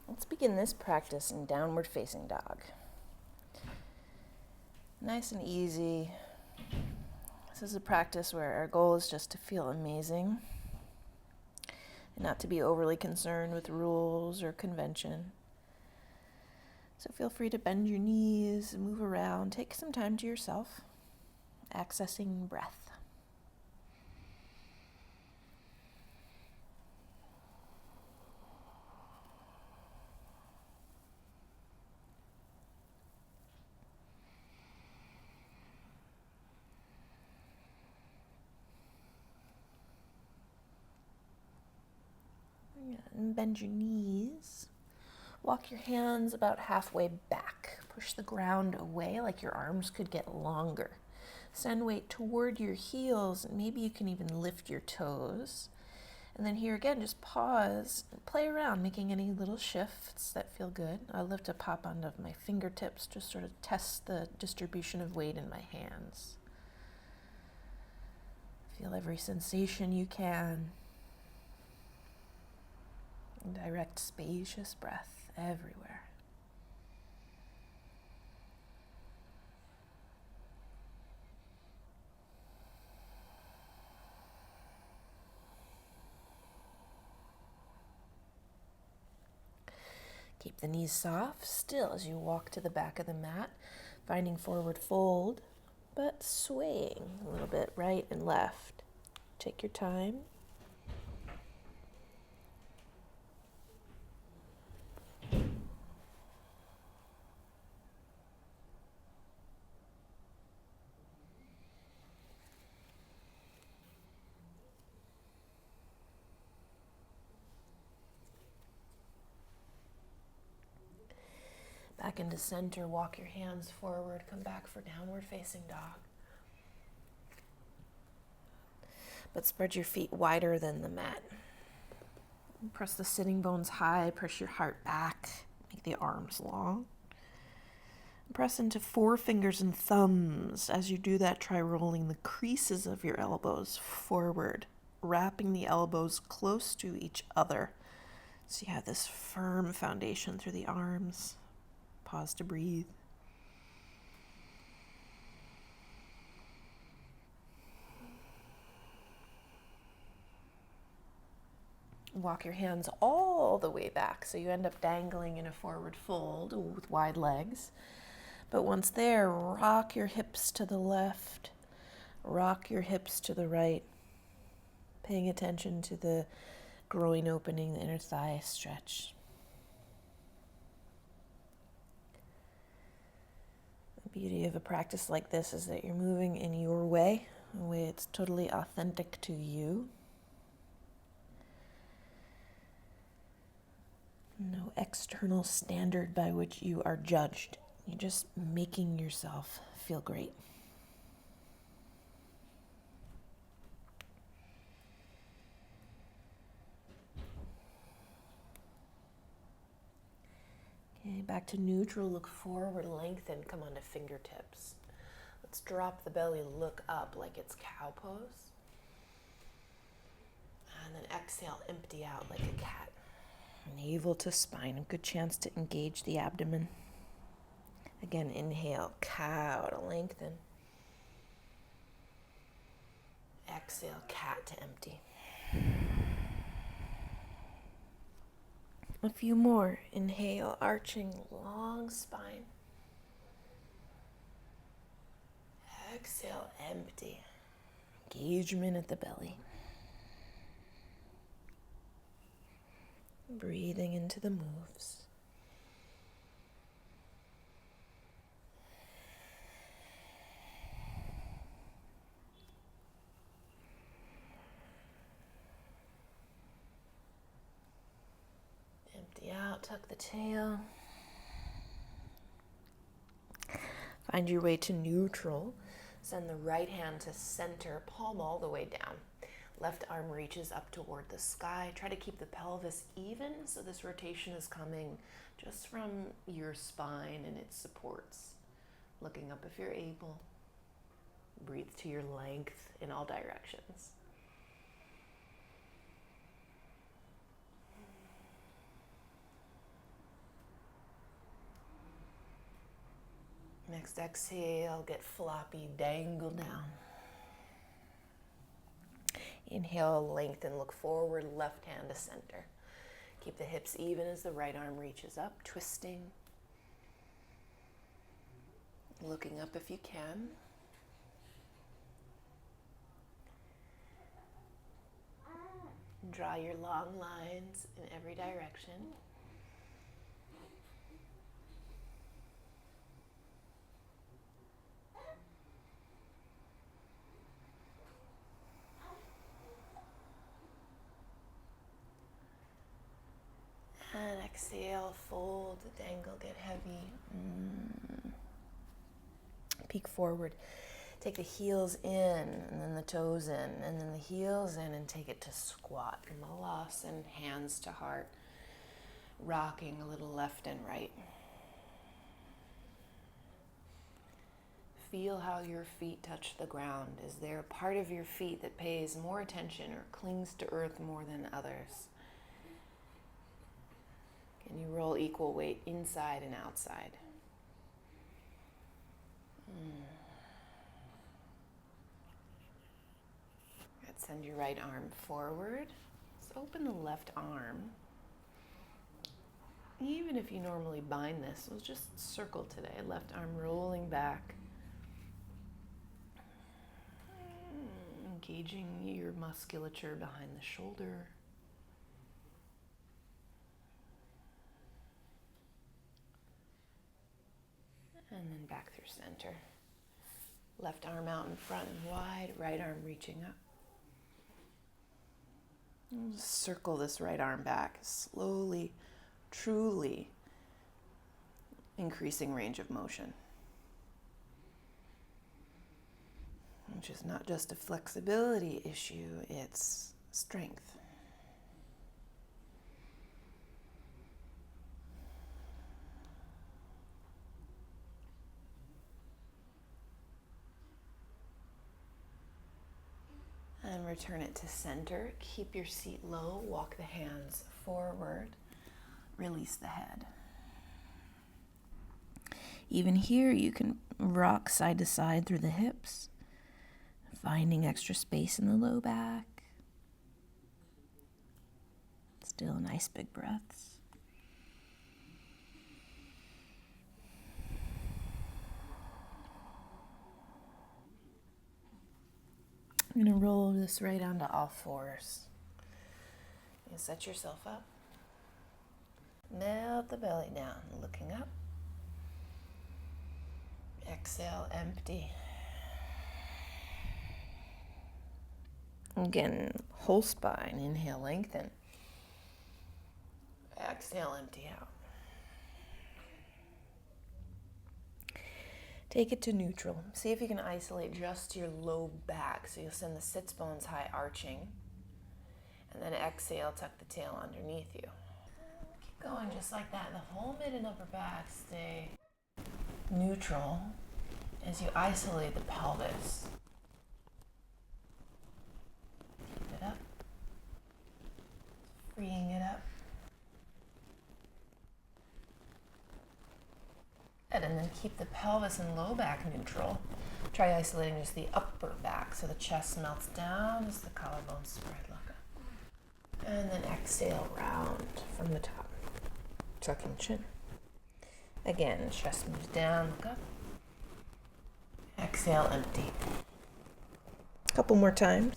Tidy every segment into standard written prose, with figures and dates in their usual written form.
Let's begin this practice in downward facing dog. Nice and easy. This is a practice where our goal is just to feel amazing and not to be overly concerned with rules or convention. So feel free to bend your knees, move around, take some time to yourself, accessing breath. And bend your knees. Walk your hands about halfway back. Push the ground away like your arms could get longer. Send weight toward your heels, and maybe you can even lift your toes. And then here again, just pause and play around, making any little shifts that feel good. I love to pop onto my fingertips, just sort of test the distribution of weight in my hands. Feel every sensation you can. And direct spacious breath everywhere. Keep the knees soft, still as you walk to the back of the mat, finding forward fold, but swaying a little bit right and left. Take your time. Back into center, walk your hands forward, come back for downward facing dog. But spread your feet wider than the mat. Press the sitting bones high, press your heart back, make the arms long. Press into forefingers and thumbs. As you do that, try rolling the creases of your elbows forward, wrapping the elbows close to each other so you have this firm foundation through the arms. Pause to breathe. Walk your hands all the way back so you end up dangling in a forward fold with wide legs. But once there, rock your hips to the left, rock your hips to the right, paying attention to the groin opening, the inner thigh stretch. The beauty of a practice like this is that you're moving in your way, a way it's totally authentic to you. No external standard by which you are judged. You're just making yourself feel great. Okay, back to neutral. Look forward, lengthen, come onto fingertips. Let's drop the belly, look up like it's cow pose. And then exhale, empty out like a cat. Navel to spine, a good chance to engage the abdomen. Again, inhale, cow to lengthen. Exhale, cat to empty. A few more. Inhale, arching, long spine. Exhale, empty. Engagement at the belly. Breathing into the moves. Empty out, tuck the tail. Find your way to neutral. Send the right hand to center, palm all the way down. Left arm reaches up toward the sky. Try to keep the pelvis even, so this rotation is coming just from your spine and its supports. Looking up if you're able. Breathe to your length in all directions. Next exhale, get floppy, dangle down. Inhale, lengthen, look forward, left hand to center. Keep the hips even as the right arm reaches up, twisting. Looking up if you can. Draw your long lines in every direction. And exhale, fold, dangle, get heavy. Peek forward. Take the heels in, and then the toes in, and then the heels in, and take it to squat. Malasana, hands to heart. Rocking a little left and right. Feel how your feet touch the ground. Is there a part of your feet that pays more attention or clings to earth more than others? Can you roll equal weight inside and outside? Good. Send your right arm forward. Let's open the left arm. Even if you normally bind this, we'll just circle today. Left arm rolling back. Engaging your musculature behind the shoulder. And then back through center. Left arm out in front and wide, right arm reaching up. And just circle this right arm back, slowly, truly increasing range of motion. Which is not just a flexibility issue, it's strength. And return it to center. Keep your seat low. Walk the hands forward. Release the head. Even here, you can rock side to side through the hips, finding extra space in the low back. Still nice big breaths. I'm going to roll this right onto all fours. You set yourself up. Melt the belly down, looking up. Exhale, empty. Again, whole spine. Inhale, lengthen. Exhale, empty out. Take it to neutral. See if you can isolate just your low back. So you'll send the sits bones high, arching. And then exhale, tuck the tail underneath you. Keep going just like that. The whole mid and upper back stay neutral as you isolate the pelvis. Keep it up. Freeing it up. And then keep the pelvis and low back neutral. Try isolating just the upper back so the chest melts down as the collarbones spread. Look up. And then exhale, round from the top. Tucking chin. Again, chest moves down, look up. Exhale, empty. A couple more times.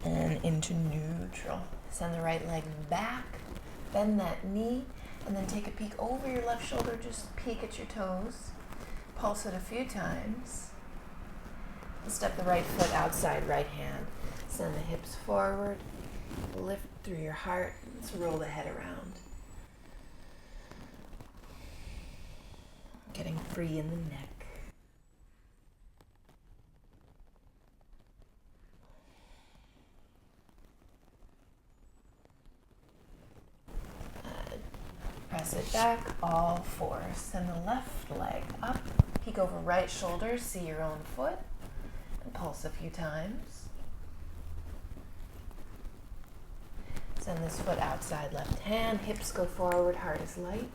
And into neutral. Send the right leg back, bend that knee, and then take a peek over your left shoulder. Just peek at your toes. Pulse it a few times. Step the right foot outside, right hand. Send the hips forward. Lift through your heart. Let's roll the head around. Getting free in the neck. Press it back, all fours. Send the left leg up. Peek over right shoulder, see your own foot. And pulse a few times. Send this foot outside left hand. Hips go forward, heart is light.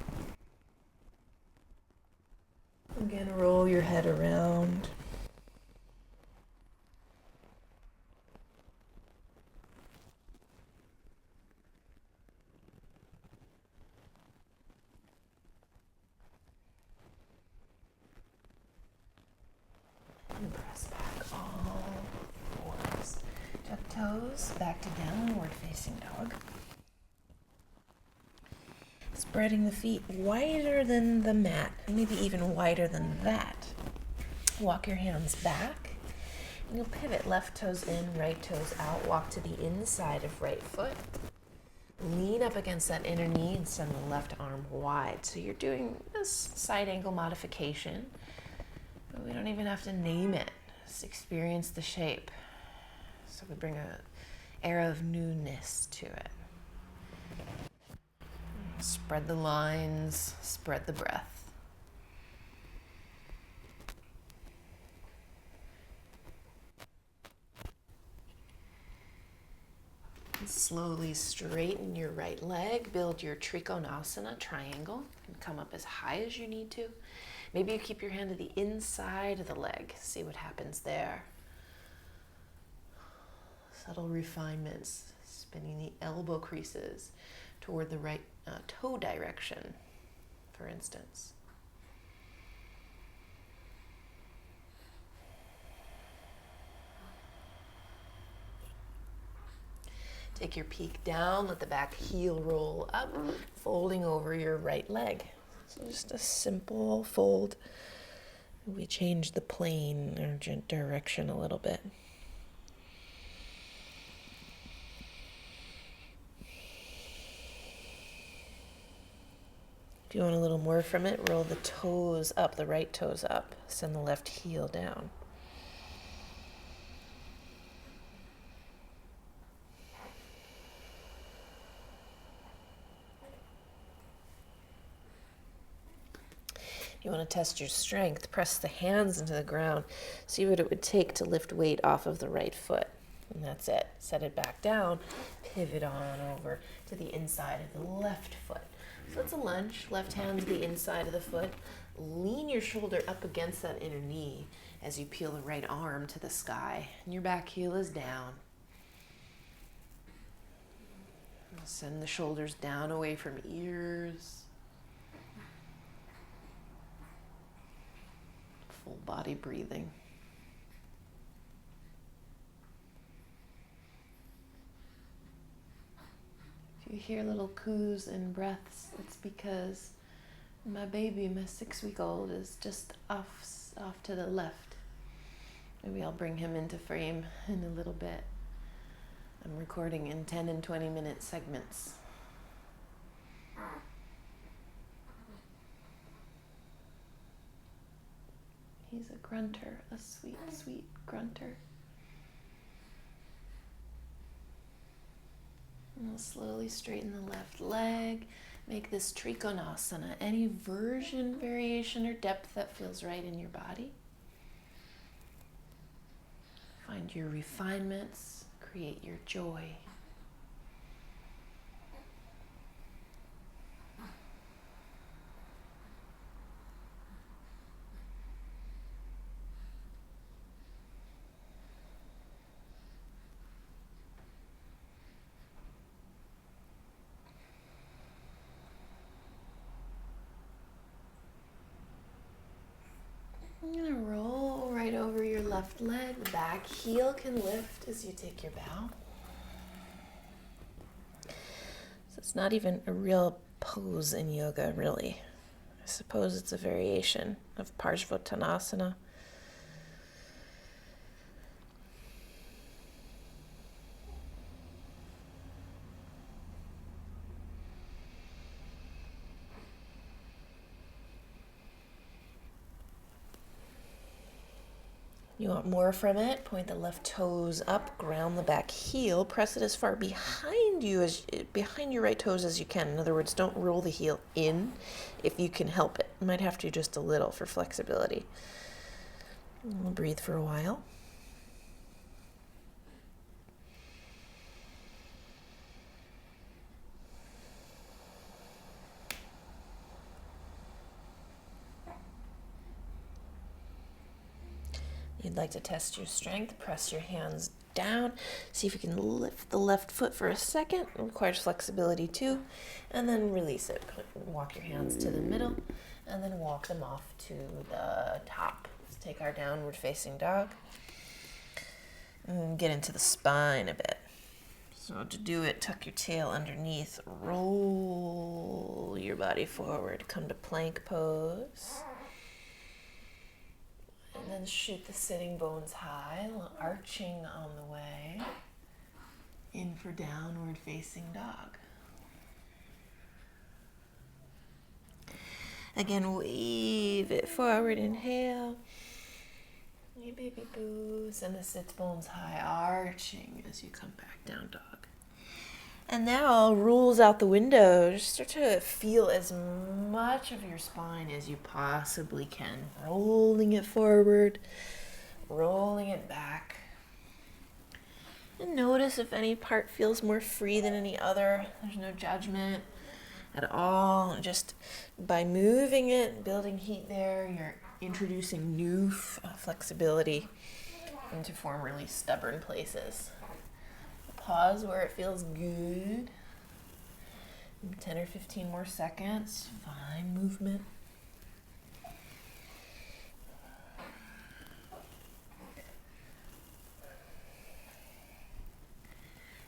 Again, roll your head around. And press back all fours. Tuck toes, back to downward facing dog. Spreading the feet wider than the mat, maybe even wider than that. Walk your hands back. And you'll pivot left toes in, right toes out. Walk to the inside of right foot. Lean up against that inner knee and send the left arm wide. So you're doing this side angle modification, but we don't even have to name it. Just experience the shape. So we bring an air of newness to it. Spread the lines, spread the breath. And slowly straighten your right leg, build your Trikonasana triangle, and come up as high as you need to. Maybe you keep your hand to the inside of the leg, see what happens there. Subtle refinements, spinning the elbow creases toward the right toe direction, for instance. Take your peak down, let the back heel roll up, folding over your right leg. So just a simple fold. We change the plane or direction a little bit. If you want a little more from it, roll the toes up, the right toes up. Send the left heel down. You want to test your strength, press the hands into the ground. See what it would take to lift weight off of the right foot. And that's it. Set it back down, pivot on over to the inside of the left foot. So it's a lunge, left hand to the inside of the foot. Lean your shoulder up against that inner knee as you peel the right arm to the sky. And your back heel is down. Send the shoulders down away from ears. Full body breathing. If you hear little coos and breaths, it's because my baby, my 6-week-old, is just off to the left. Maybe I'll bring him into frame in a little bit. I'm recording in 10 and 20 minute segments. He's a grunter, a sweet, sweet grunter. And we'll slowly straighten the left leg. Make this Trikonasana, any version, variation, or depth that feels right in your body. Find your refinements, create your joy. You're going to roll right over your left leg. The back heel can lift as you take your bow. So it's not even a real pose in yoga, really. I suppose it's a variation of Parsvottanasana. You want more from it? Point the left toes up, ground the back heel, press it as far behind your right toes as you can. In other words, don't roll the heel in if you can help it. You might have to just a little for flexibility. We'll breathe for a while. you'd like to test your strength, press your hands down. See if you can lift the left foot for a second. It requires flexibility too. And then release it. Walk your hands to the middle and then walk them off to the top. Let's take our downward facing dog and get into the spine a bit. So to do it, tuck your tail underneath, roll your body forward, come to plank pose. And then shoot the sitting bones high, arching on the way. In for downward facing dog. Again, wave it forward, inhale. Your baby boos, and the sits bones high, arching as you come back down dog. And now, rules out the window. Just start to feel as much of your spine as you possibly can. Rolling it forward, rolling it back. And notice if any part feels more free than any other. There's no judgment at all. Just by moving it, building heat there, you're introducing new flexibility into formerly stubborn places. Pause where it feels good. 10 or 15 more seconds. Fine movement.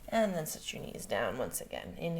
And then set your knees down once again. Inhale.